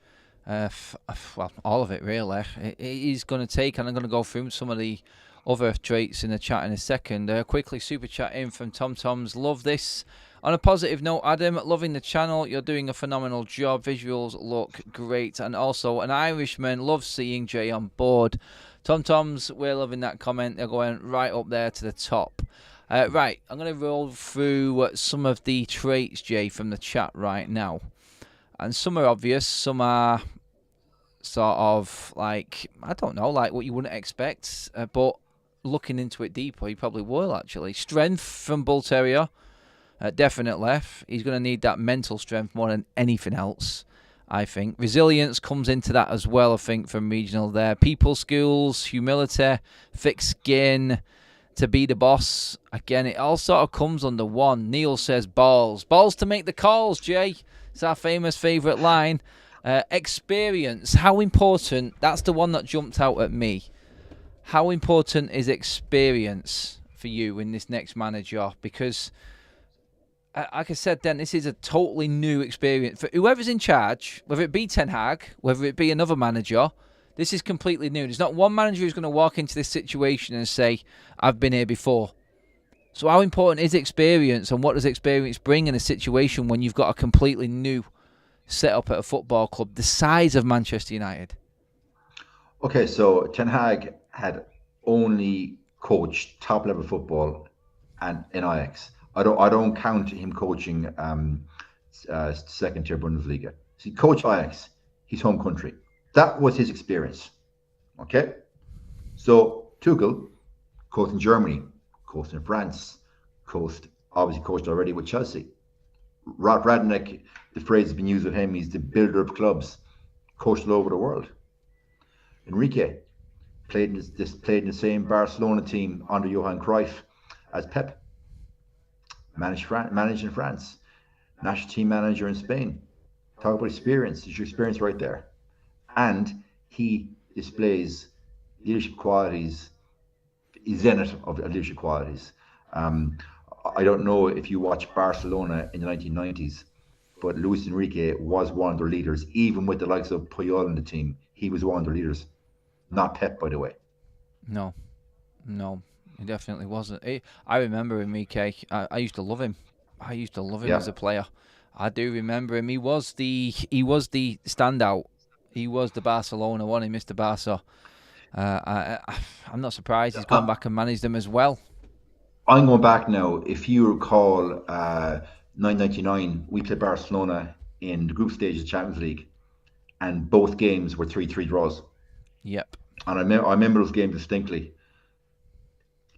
all of it, really. It is going to take, and I'm going to go through some of the other traits in the chat in a second. Quickly, super chat in from Tom Toms. Love this. On a positive note, Adam, loving the channel. You're doing a phenomenal job. Visuals look great. And also, an Irishman loves seeing Jay on board. Tom Toms, we're loving that comment. They're going right up there to the top. Right, I'm going to roll through some of the traits, Jay, from the chat right now. And some are obvious. Some are sort of like, I don't know, like what you wouldn't expect. But looking into it deeper, you probably will, actually. Strength from Bull Terrier. Definitely. He's going to need that mental strength more than anything else, I think. Resilience comes into that as well, I think, from regional there. People skills, humility, thick skin, to be the boss. Again, it all sort of comes under one. Neil says balls. Balls to make the calls, Jay. It's our famous favourite line. Experience. How important? That's the one that jumped out at me. How important is experience for you in this next manager? Because, like I said then, this is a totally new experience. For whoever's in charge, whether it be Ten Hag, whether it be another manager, this is completely new. There's not one manager who's going to walk into this situation and say, I've been here before. So how important is experience, and what does experience bring in a situation when you've got a completely new setup at a football club the size of Manchester United? Okay, so Ten Hag had only coached top level football and in Ajax. I don't count him coaching second tier Bundesliga. So he coached Ajax, his home country. That was his experience. Okay, so Tuchel coached in Germany, coached in France, obviously coached already with Chelsea. Ralf Rangnick, the phrase has been used with him. He's the builder of clubs, coached all over the world. Enrique played in the same Barcelona team under Johan Cruyff as Pep. Managed in France, national team manager in Spain. Talk about experience. It's your experience right there. And he displays leadership qualities, zenith of leadership qualities. I don't know if you watch Barcelona in the 1990s, but Luis Enrique was one of their leaders, even with the likes of Puyol in the team. He was one of their leaders. Not Pep, by the way. No, he definitely wasn't. I remember Enrique. I used to love him. As a player. I do remember him. He was the standout. He was the Barcelona one. He missed the Barca. I'm not surprised he's gone back and managed them as well. I'm going back now. If you recall, 1999, we played Barcelona in the group stage of the Champions League, and both games were 3-3 draws. Yep. And I remember those games distinctly.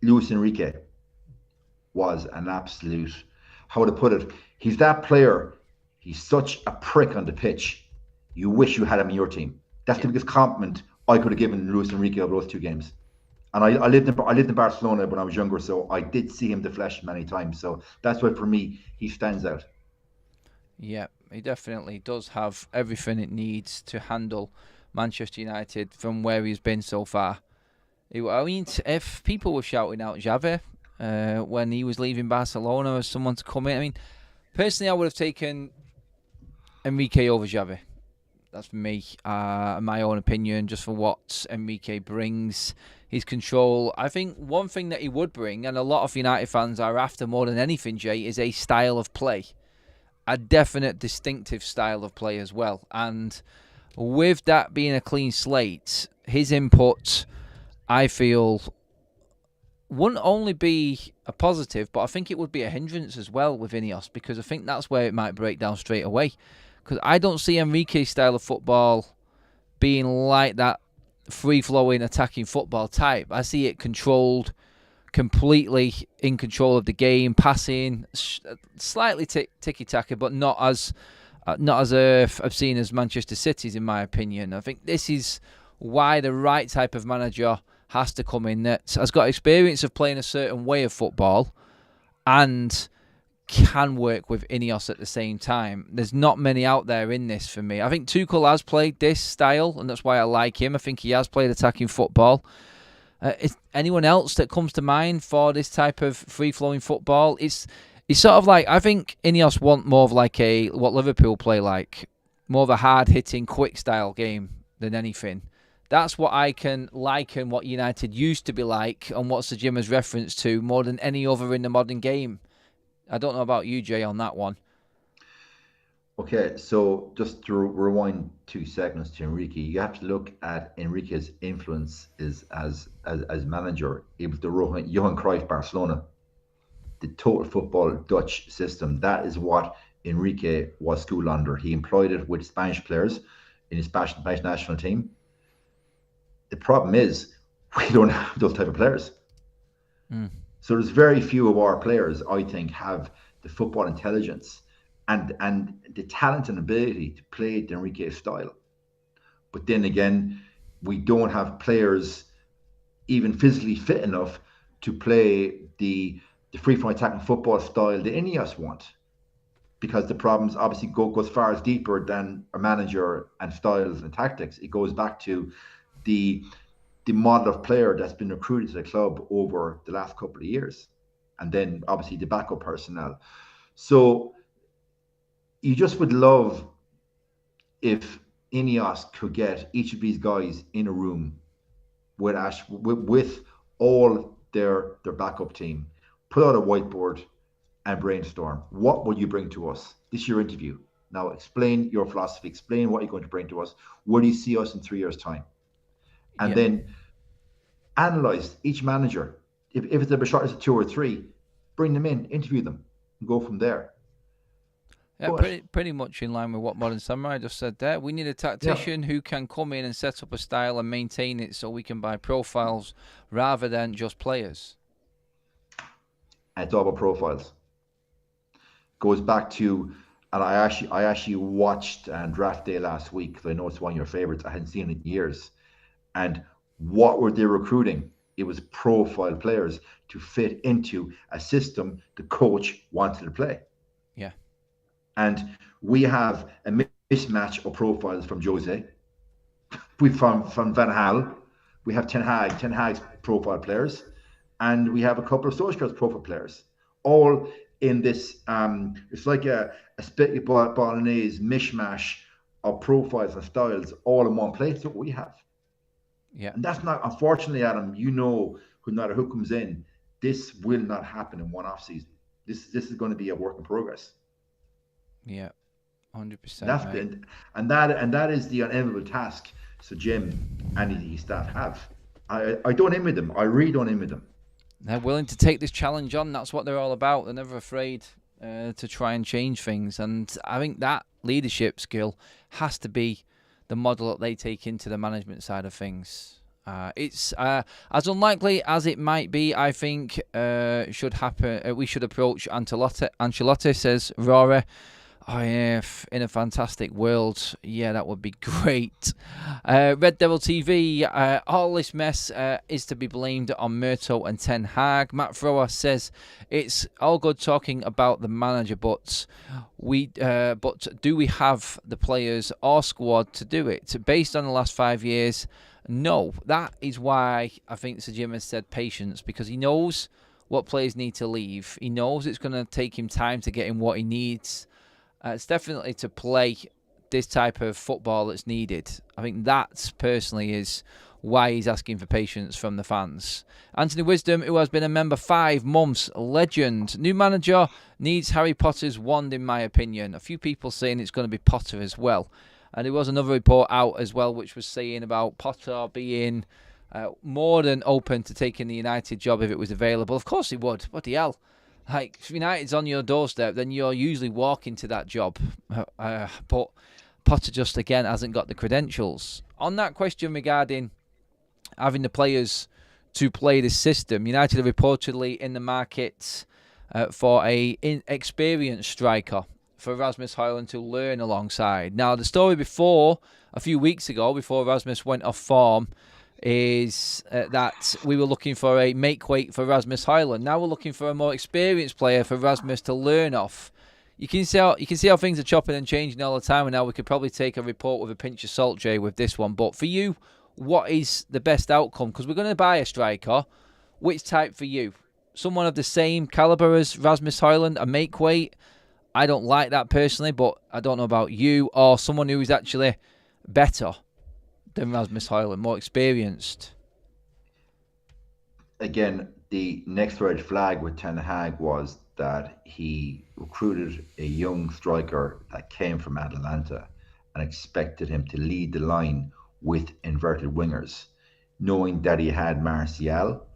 Luis Enrique was an absolute, how to put it, he's that player. He's such a prick on the pitch. You wish you had him in your team. That's the biggest compliment I could have given Luis Enrique over those two games. And I lived in Barcelona when I was younger, so I did see him in the flesh many times. So that's why, for me, he stands out. Yeah, he definitely does have everything it needs to handle Manchester United from where he's been so far. I mean, if people were shouting out Xavi when he was leaving Barcelona as someone to come in, I mean, personally, I would have taken Enrique over Xavi. That's me, my own opinion, just for what Enrique brings, his control. I think one thing that he would bring, and a lot of United fans are after more than anything, Jay, is a style of play. A definite, distinctive style of play as well. And with that being a clean slate, his input, I feel, wouldn't only be a positive, but I think it would be a hindrance as well with Ineos, because I think that's where it might break down straight away. Because I don't see Enrique's style of football being like that free-flowing, attacking football type. I see it controlled, completely in control of the game, passing, slightly ticky-tacky, but not as obscene as Manchester City's, in my opinion. I think this is why the right type of manager has to come in that has got experience of playing a certain way of football and can work with Ineos at the same time. There's not many out there in this for me. I think Tuchel has played this style, and that's why I like him. I think he has played attacking football. Is anyone else that comes to mind for this type of free-flowing football? It's sort of like, I think Ineos want more of like what Liverpool play like, more of a hard-hitting, quick style game than anything. That's what I can liken what United used to be like, and what Sir Jim has referenced to more than any other in the modern game. I don't know about you, Jay, on that one. Okay, so just to rewind 2 seconds to Enrique, you have to look at Enrique's influence as manager. It was the Johan Cruyff Barcelona, the total football Dutch system. That is what Enrique was schooled under. He employed it with Spanish players in his Spanish national team. The problem is we don't have those type of players. So there's very few of our players, I think, have the football intelligence and the talent and ability to play the Enrique style. But then again, we don't have players even physically fit enough to play the free-flowing attacking football style that Ineos want, because the problems obviously goes far as deeper than a manager and styles and tactics. It goes back to the model of player that's been recruited to the club over the last couple of years, and then obviously the backup personnel. So you just would love if Ineos could get each of these guys in a room with all their backup team, put out a whiteboard and brainstorm. What will you bring to us? This is your interview. Now explain your philosophy, explain what you're going to bring to us. Where do you see us in 3 years' time? And then analyze each manager. If it's a short as a 2 or 3, bring them in, interview them, and go from there. Yeah, pretty much in line with what Modern Samurai just said there. We need a tactician who can come in and set up a style and maintain it so we can buy profiles rather than just players. And it's all about profiles. Goes back to, and I actually watched Draft Day last week because I know it's one of your favorites. I hadn't seen it in years. And what were they recruiting? It was profile players to fit into a system the coach wanted to play. Yeah. And we have a mismatch of profiles from Jose. We from Van Gaal. We have Ten Hag's profile players. And we have a couple of Solskjaer's profile players. All in this, it's like a spaghetti bolognese mishmash of profiles and styles all in one place. That's what we have. Yeah. And that's not, unfortunately, Adam, no matter who comes in, this will not happen in one off season. This is going to be a work in progress. Yeah, 100%. And that is the unenviable task. So Jim and his staff have. I don't envy them. I really don't envy them. They're willing to take this challenge on. That's what they're all about. They're never afraid to try and change things. And I think that leadership skill has to be the model that they take into the management side of things. It's as unlikely as it might be. I think should happen. We should approach Ancelotti, says Rory. Oh, yeah, in a fantastic world, yeah, that would be great. Red Devil TV, all this mess is to be blamed on Murto and Ten Hag. Matt Thrower says it's all good talking about the manager, but do we have the players or squad to do it? Based on the last 5 years, no. That is why I think Sir Jim has said patience, because he knows what players need to leave. He knows it's going to take him time to get him what he needs. It's definitely to play this type of football that's needed. I think that personally is why he's asking for patience from the fans. Anthony Wisdom, who has been a member 5 months, legend. New manager needs Harry Potter's wand, in my opinion. A few people saying it's going to be Potter as well. And there was another report out as well which was saying about Potter being more than open to taking the United job if it was available. Of course he would. What the hell? Like, if United's on your doorstep, then you're usually walking to that job. But Potter just, again, hasn't got the credentials. On that question regarding having the players to play this system, United are reportedly in the market for an experienced striker for Rasmus Højlund to learn alongside. Now, the story a few weeks ago, before Rasmus went off form, is that we were looking for a make weight for Rasmus Højlund. Now we're looking for a more experienced player for Rasmus to learn off. You can see how things are chopping and changing all the time, and now we could probably take a report with a pinch of salt, Jay, with this one. But for you, what is the best outcome? Because we're going to buy a striker. Which type for you? Someone of the same caliber as Rasmus Højlund, a make weight? I don't like that personally, but I don't know about you. Or someone who is actually better than Rasmus Højlund, more experienced. Again, the next red flag with Ten Hag was that he recruited a young striker that came from Atalanta and expected him to lead the line with inverted wingers, knowing that he had Martial,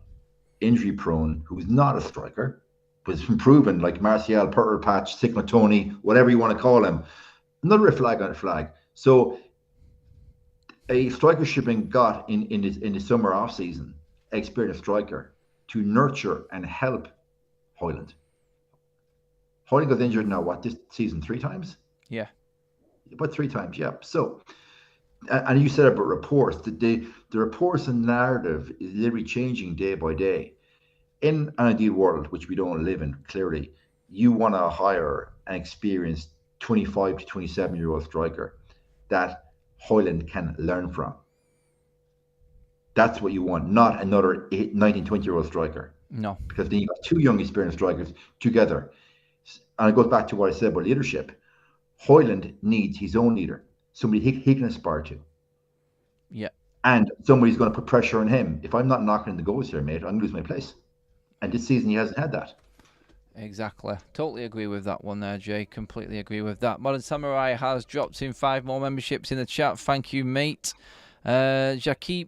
injury prone, who's not a striker, but it's been proven, like Martial, Purple Patch, Sigma Tony, whatever you want to call him. Another red flag on a flag. So a striker should have been got in the summer off season, experienced striker, to nurture and help Højlund. Højlund got injured now, this season 3 times? Yeah. About 3 times, yeah. So, and you said about reports, the reports and narrative is literally changing day by day. In an ideal world, which we don't live in, clearly, you want to hire an experienced 25 to 27-year-old striker that Højlund can learn from. That's what you want, not another 19, 20-year-old striker. No. Because then you've got 2 young, experienced strikers together. And it goes back to what I said about leadership. Højlund needs his own leader, somebody he can aspire to. Yeah. And somebody's going to put pressure on him. If I'm not knocking the goals here, mate, I'm going to lose my place. And this season he hasn't had that. Exactly. Totally agree with that one there, Jay. Completely agree with that. Modern Samurai has dropped in 5 more memberships in the chat. Thank you, mate. Jakib,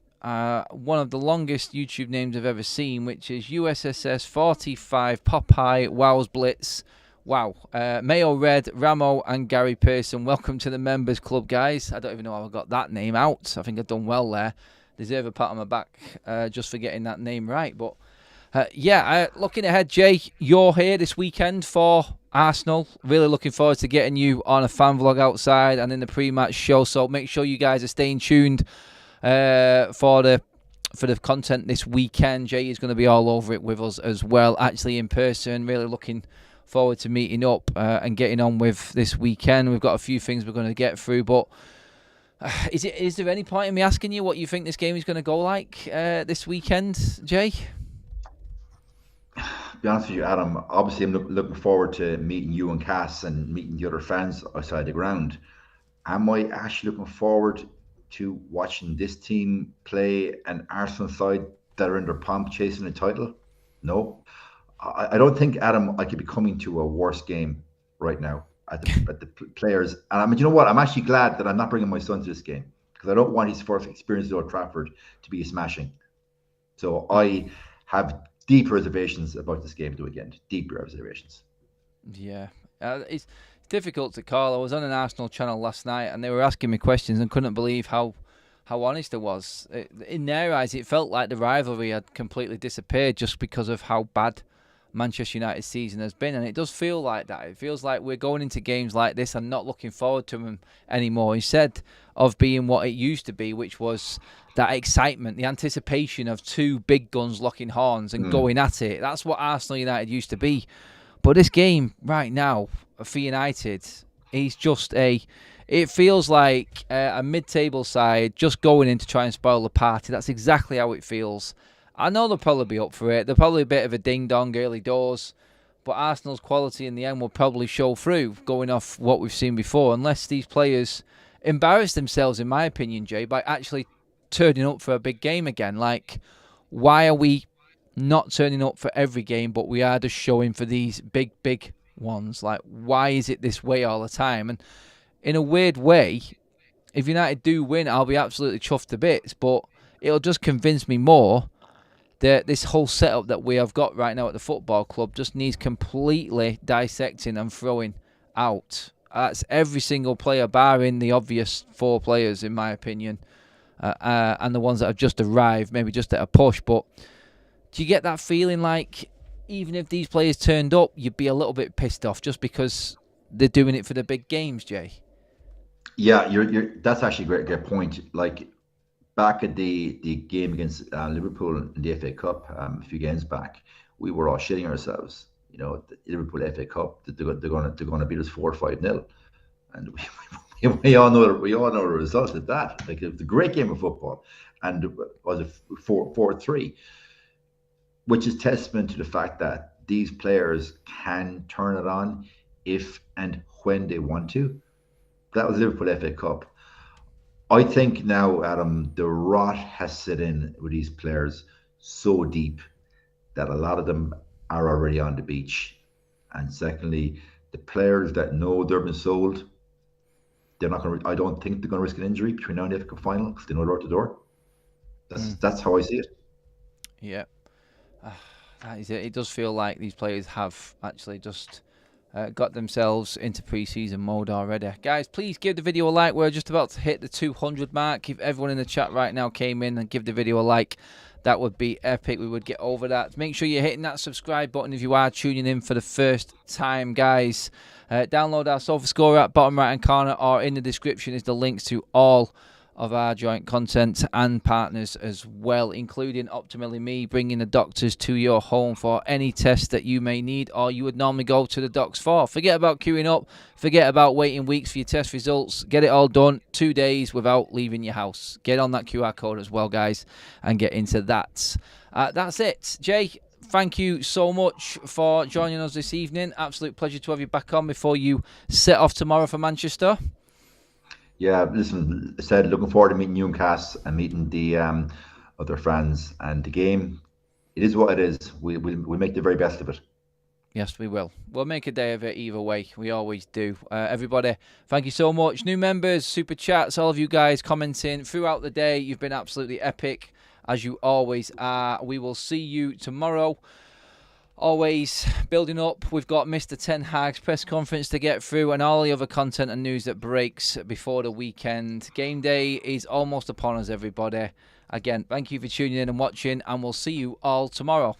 one of the longest YouTube names I've ever seen, which is USSS 45 Popeye Wows Blitz. Wow. Mayo Red, Ramo, and Gary Pearson. Welcome to the members club, guys. I don't even know how I got that name out. I think I've done well there. Deserve a pat on my back just for getting that name right. But looking ahead, Jay, you're here this weekend for Arsenal. Really looking forward to getting you on a fan vlog outside and in the pre-match show. So make sure you guys are staying tuned for the content this weekend. Jay is going to be all over it with us as well, actually in person. Really looking forward to meeting up and getting on with this weekend. We've got a few things we're going to get through, but is there any point in me asking you what you think this game is going to go like this weekend, Jay? To be honest with you, Adam, obviously I'm looking forward to meeting you and Cass and meeting the other fans outside the ground. Am I actually looking forward to watching this team play an Arsenal side that are in their pomp chasing the title? No. I don't think, Adam, I could be coming to a worse game right now at the players. And I mean, you know what? I'm actually glad that I'm not bringing my son to this game because I don't want his first experience at Old Trafford to be a smashing. So I have deep reservations about this game at the weekend. Deep reservations. Yeah. It's difficult to call. I was on an Arsenal channel last night and they were asking me questions and couldn't believe how honest I was. In their eyes, it felt like the rivalry had completely disappeared just because of how bad Manchester United's season has been, and it does feel like that. It feels like we're going into games like this and not looking forward to them anymore, instead of being what it used to be, which was that excitement, the anticipation of two big guns locking horns and going at it. That's what Arsenal United used to be. But this game right now for United is just it feels like a mid-table side just going in to try and spoil the party. That's exactly how it feels. I know they'll probably be up for it. They're probably a bit of a ding-dong early doors. But Arsenal's quality in the end will probably show through, going off what we've seen before, unless these players embarrass themselves, in my opinion, Jay, by actually turning up for a big game again. Like, why are we not turning up for every game, but we are just showing for these big ones? Like, why is it this way all the time? And in a weird way, if United do win, I'll be absolutely chuffed to bits, but it'll just convince me more that this whole setup that we have got right now at the football club just needs completely dissecting and throwing out. That's every single player, barring the obvious 4 players, in my opinion, and the ones that have just arrived, maybe just at a push. But do you get that feeling like even if these players turned up, you'd be a little bit pissed off just because they're doing it for the big games, Jay? Yeah, that's actually a great point. Like, back at the game against Liverpool in the FA Cup a few games back, we were all shitting ourselves. You know, the Liverpool FA Cup, they're going to beat us 4-5-0, and we all know the result of that. Like, it was a great game of football, and it was a 4-3, which is testament to the fact that these players can turn it on if and when they want to. That was Liverpool FA Cup. I think now, Adam, the rot has set in with these players so deep that a lot of them are already on the beach. And secondly, the players that know they've been sold, they're not going to. I don't think they're going to risk an injury between now and the FA Cup final because they know they're out the door. That's how I see it. Yeah, that is it. It does feel like these players have actually just got themselves into pre-season mode already. Guys, please give the video a like. We're just about to hit the 200 mark. If everyone in the chat right now came in and give the video a like, that would be epic. We would get over that. Make sure you're hitting that subscribe button if you are tuning in for the first time, guys. Download our SofaScore app, bottom right hand corner, or in the description is the links to all of our joint content and partners as well, including Optimally Me, bringing the doctors to your home for any test that you may need or you would normally go to the docs for. Forget about queuing up, forget about waiting weeks for your test results. Get it all done 2 days without leaving your house. Get on that QR code as well, guys, and get into that. That's it. Jay, thank you so much for joining us this evening. Absolute pleasure to have you back on before you set off tomorrow for Manchester. Yeah, listen, I said looking forward to meeting you and Cass and meeting the other fans, and the game. It is what it is. We'll make the very best of it. Yes, we will. We'll make a day of it either way. We always do. Everybody, thank you so much. New members, super chats, all of you guys commenting throughout the day. You've been absolutely epic, as you always are. We will see you tomorrow. Always building up. We've got Mr. Ten Hag's press conference to get through and all the other content and news that breaks before the weekend. Game day is almost upon us, everybody. Again, thank you for tuning in and watching, and we'll see you all tomorrow.